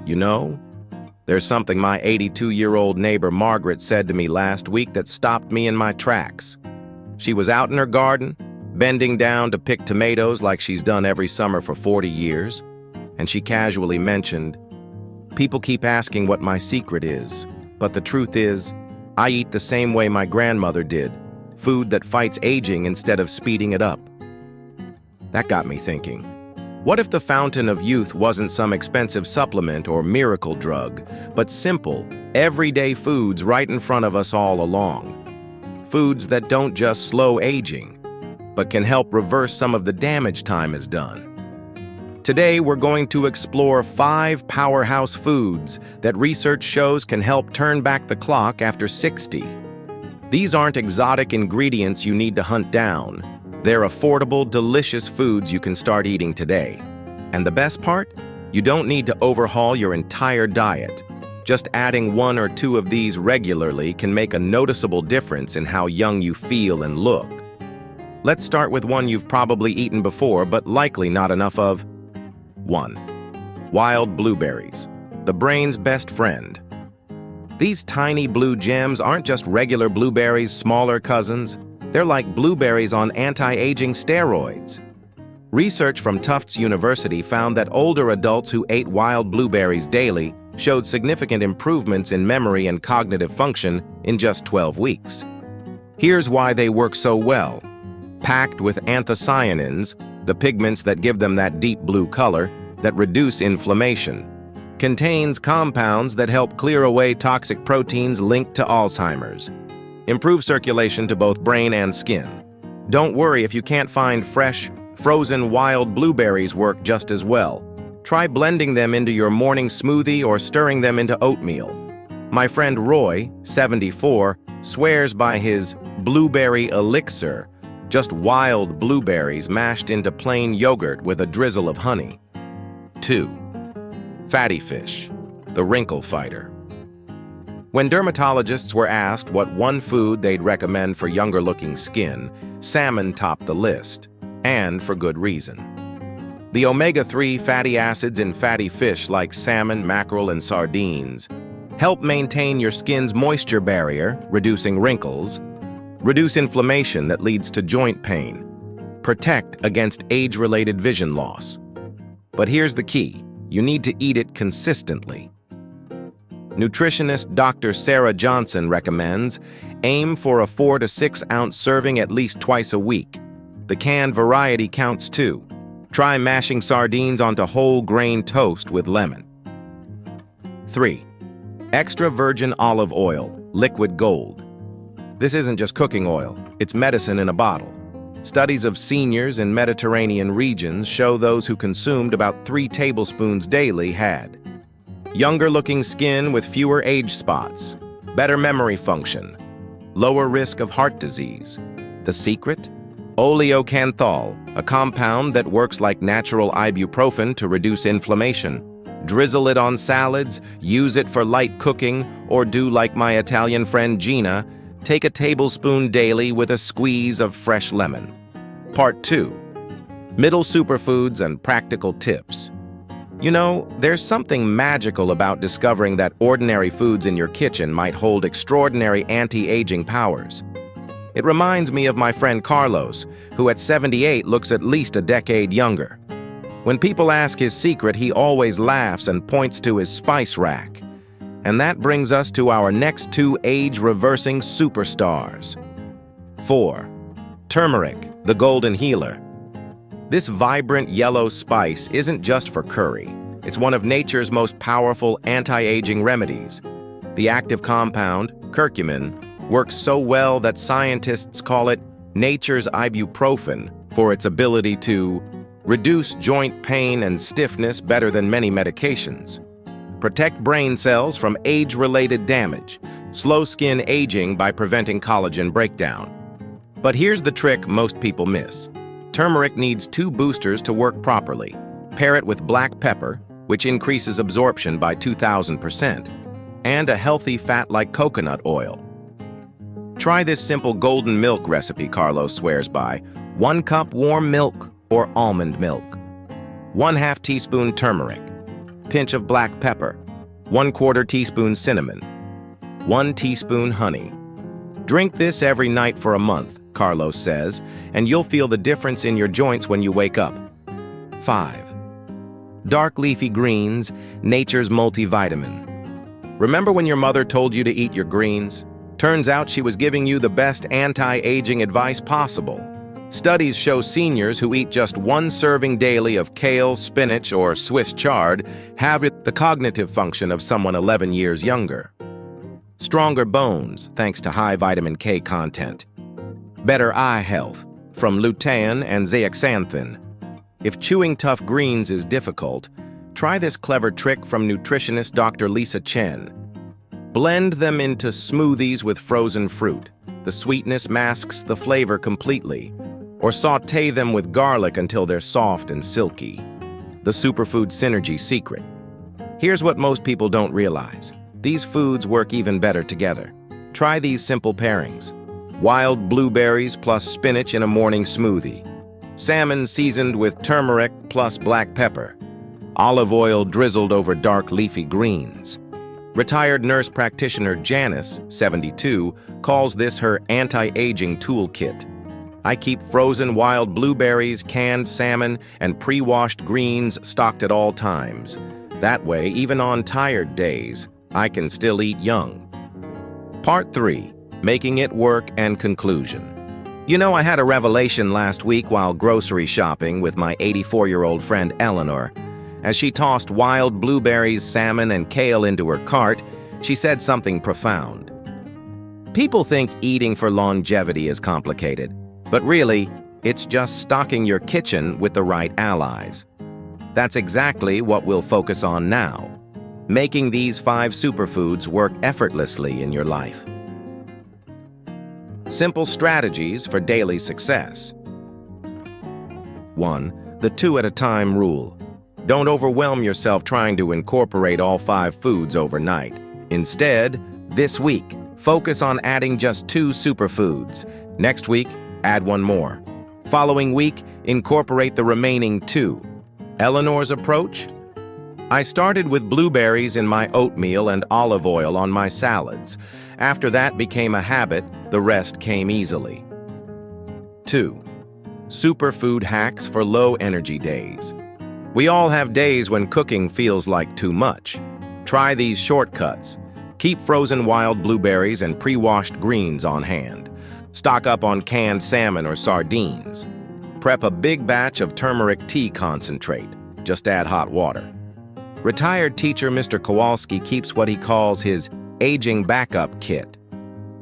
You know, there's something my 82-year-old neighbor Margaret said to me last week that stopped me in my tracks. She was out in her garden, bending down to pick tomatoes like she's done every summer for 40 years, and she casually mentioned, "People keep asking what my secret is, but the truth is, I eat the same way my grandmother did, food that fights aging instead of speeding it up." That got me thinking. What if the fountain of youth wasn't some expensive supplement or miracle drug, but simple, everyday foods right in front of us all along? Foods that don't just slow aging, but can help reverse some of the damage time has done. Today, we're going to explore 5 powerhouse foods that research shows can help turn back the clock after 60. These aren't exotic ingredients you need to hunt down. They're affordable, delicious foods you can start eating today. And the best part? You don't need to overhaul your entire diet. Just adding 1 or 2 of these regularly can make a noticeable difference in how young you feel and look. Let's start with one you've probably eaten before, but likely not enough of. 1. Wild blueberries, the brain's best friend. These tiny blue gems aren't just regular blueberries' smaller cousins. They're like blueberries on anti-aging steroids. Research from Tufts University found that older adults who ate wild blueberries daily showed significant improvements in memory and cognitive function in just 12 weeks. Here's why they work so well. Packed with anthocyanins, the pigments that give them that deep blue color that reduce inflammation, contains compounds that help clear away toxic proteins linked to Alzheimer's. Improve circulation to both brain and skin. Don't worry if you can't find fresh, frozen wild blueberries work just as well. Try blending them into your morning smoothie or stirring them into oatmeal. My friend Roy, 74, swears by his blueberry elixir, just wild blueberries mashed into plain yogurt with a drizzle of honey. 2. Fatty fish, the wrinkle fighter. When dermatologists were asked what one food they'd recommend for younger-looking skin, salmon topped the list, and for good reason. The omega-3 fatty acids in fatty fish like salmon, mackerel, and sardines help maintain your skin's moisture barrier, reducing wrinkles, reduce inflammation that leads to joint pain, protect against age-related vision loss. But here's the key. You need to eat it consistently. Nutritionist Dr. Sarah Johnson recommends aim for a 4 to 6 ounce serving at least twice a week. The canned variety counts too. Try mashing sardines onto whole grain toast with lemon. 3. Extra virgin olive oil, liquid gold. This isn't just cooking oil, it's medicine in a bottle. Studies of seniors in Mediterranean regions show those who consumed about 3 tablespoons daily had younger-looking skin with fewer age spots, better memory function, lower risk of heart disease. The secret? Oleocanthal, a compound that works like natural ibuprofen to reduce inflammation. Drizzle it on salads, use it for light cooking, or do like my Italian friend Gina, take a tablespoon daily with a squeeze of fresh lemon. Part 2. Middle superfoods and practical tips. You know, there's something magical about discovering that ordinary foods in your kitchen might hold extraordinary anti-aging powers. It reminds me of my friend Carlos, who at 78 looks at least a decade younger. When people ask his secret, he always laughs and points to his spice rack. And that brings us to our next 2 age-reversing superstars. 4. Turmeric, the golden healer. This vibrant yellow spice isn't just for curry. It's one of nature's most powerful anti-aging remedies. The active compound, curcumin, works so well that scientists call it nature's ibuprofen for its ability to reduce joint pain and stiffness better than many medications, protect brain cells from age-related damage, slow skin aging by preventing collagen breakdown. But here's the trick most people miss. Turmeric needs 2 boosters to work properly. Pair it with black pepper, which increases absorption by 2,000%, and a healthy fat like coconut oil. Try this simple golden milk recipe Carlos swears by. 1 cup warm milk or almond milk. 1/2 teaspoon turmeric. pinch of black pepper, 1/4 teaspoon cinnamon, 1 teaspoon honey. Drink this every night for a month, Carlos says, and you'll feel the difference in your joints when you wake up. 5. Dark leafy greens, nature's multivitamin. Remember when your mother told you to eat your greens? Turns out she was giving you the best anti-aging advice possible. Studies show seniors who eat just 1 serving daily of kale, spinach, or Swiss chard have the cognitive function of someone 11 years younger. Stronger bones, thanks to high vitamin K content. Better eye health, from lutein and zeaxanthin. If chewing tough greens is difficult, try this clever trick from nutritionist Dr. Lisa Chen. Blend them into smoothies with frozen fruit. The sweetness masks the flavor completely. Or saute them with garlic until they're soft and silky. The superfood synergy secret. Here's what most people don't realize. These foods work even better together. Try these simple pairings. Wild blueberries plus spinach in a morning smoothie. Salmon seasoned with turmeric plus black pepper. Olive oil drizzled over dark leafy greens. Retired nurse practitioner Janice, 72, calls this her anti-aging toolkit. I keep frozen wild blueberries, canned salmon, and pre-washed greens stocked at all times. That way, even on tired days, I can still eat young. Part 3. Making it work and conclusion. You know, I had a revelation last week while grocery shopping with my 84-year-old friend Eleanor. As she tossed wild blueberries, salmon, and kale into her cart, she said something profound. People think eating for longevity is complicated, but really, it's just stocking your kitchen with the right allies. That's exactly what we'll focus on now, making these 5 superfoods work effortlessly in your life. Simple strategies for daily success. 1. The 2 at a time rule. Don't overwhelm yourself trying to incorporate all 5 foods overnight. Instead, this week, focus on adding just 2 superfoods. Next week, add 1 more. Following week, incorporate the remaining 2. Eleanor's approach? I started with blueberries in my oatmeal and olive oil on my salads. After that became a habit, the rest came easily. 2. Superfood hacks for low-energy days. We all have days when cooking feels like too much. Try these shortcuts. Keep frozen wild blueberries and pre-washed greens on hand. Stock up on canned salmon or sardines. Prep a big batch of turmeric tea concentrate. Just add hot water. Retired teacher Mr. Kowalski keeps what he calls his aging backup kit.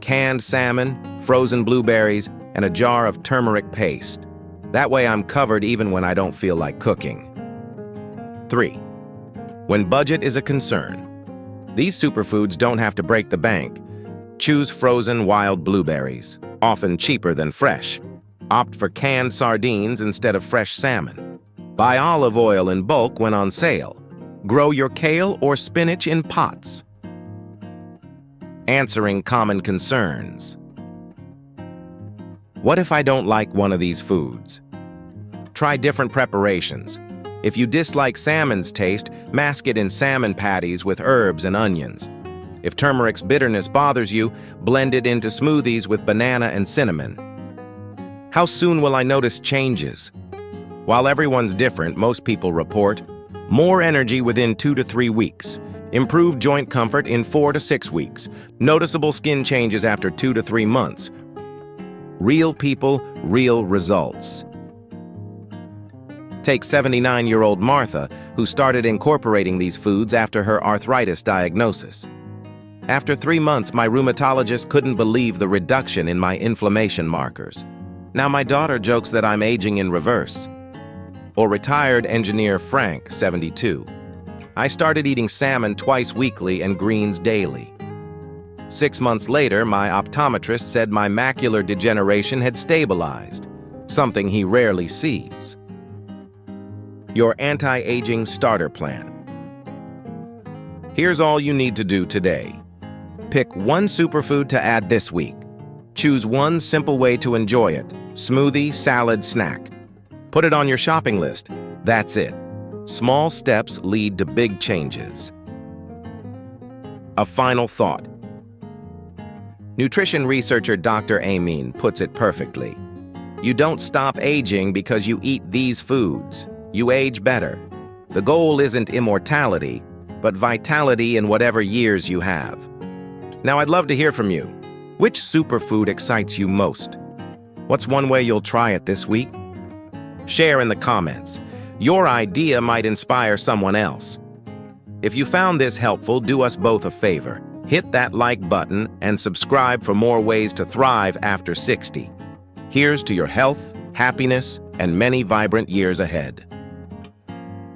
Canned salmon, frozen blueberries, and a jar of turmeric paste. That way I'm covered even when I don't feel like cooking. 3. When budget is a concern. These superfoods don't have to break the bank. Choose frozen wild blueberries, often cheaper than fresh. Opt for canned sardines instead of fresh salmon. Buy olive oil in bulk when on sale. Grow your kale or spinach in pots. Answering common concerns. What if I don't like one of these foods? Try different preparations. If you dislike salmon's taste, mask it in salmon patties with herbs and onions. If turmeric's bitterness bothers you, blend it into smoothies with banana and cinnamon. How soon will I notice changes? While everyone's different, most people report more energy within 2 to 3 weeks, improved joint comfort in 4 to 6 weeks, noticeable skin changes after 2 to 3 months. Real people, real results. Take 79-year-old Martha, who started incorporating these foods after her arthritis diagnosis. After 3 months, my rheumatologist couldn't believe the reduction in my inflammation markers. Now my daughter jokes that I'm aging in reverse. Or retired engineer Frank, 72. I started eating salmon twice weekly and greens daily. 6 months later, my optometrist said my macular degeneration had stabilized, something he rarely sees. Your anti-aging starter plan. Here's all you need to do today. Pick 1 superfood to add this week. Choose 1 simple way to enjoy it: smoothie, salad, snack. Put it on your shopping list. That's it. Small steps lead to big changes. A final thought. Nutrition researcher Dr. Amin puts it perfectly. You don't stop aging because you eat these foods. You age better. The goal isn't immortality, but vitality in whatever years you have. Now, I'd love to hear from you. Which superfood excites you most? What's one way you'll try it this week? Share in the comments. Your idea might inspire someone else. If you found this helpful, do us both a favor. Hit that like button and subscribe for more ways to thrive after 60. Here's to your health, happiness, and many vibrant years ahead.